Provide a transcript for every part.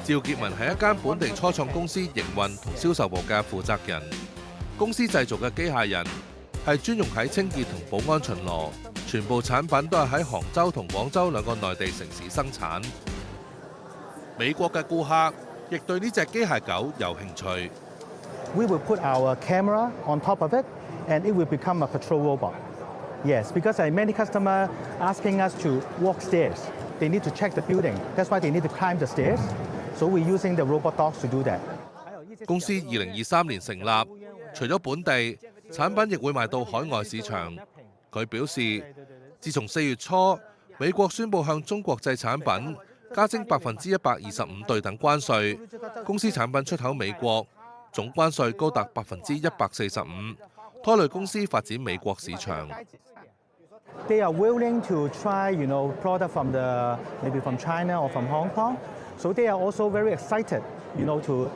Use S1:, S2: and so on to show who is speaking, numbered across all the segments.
S1: 趙傑文係一間本地初創公司營運同銷售部嘅負責人。公司製造嘅機械人係專用喺清潔同保安巡邏，全部產品都係喺杭州同廣州兩個內地城市生產。美國嘅顧客亦對呢隻機械狗有興趣。
S2: We will put our camera on top of it, and it will become a patrol robot. Yes, because many customers asking us to walk stairs. They need to check the building. That's why they need to climb the stairs. So we're using the robot dogs to do that.
S1: 公司2023年成立，除咗本地產品，亦會賣到海外市場。佢表示，自從4月初美國宣布向中國製產品加徵125%對等關稅，公司產品出口美國總關稅高達145%，拖累公司發展美國市場。
S2: They are willing to try, product maybe from China or from Hong Kong. So they are also very excited, to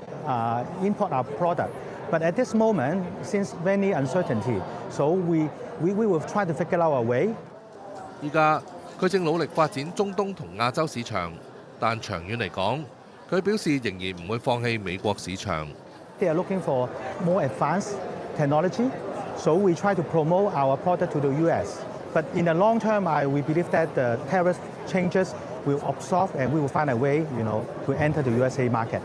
S2: import our product. But at this moment, since many uncertainty, so we will try to figure out a way.
S1: 依家佢正努力發展中東同亞洲市場，但長遠嚟講，佢表示仍然唔會放棄美國市場。
S2: They are looking for more advanced technology, so we try to promote our product to the US. But in the long term, we believe that the tariff changes will absorb and we will find a way, to enter the USA market.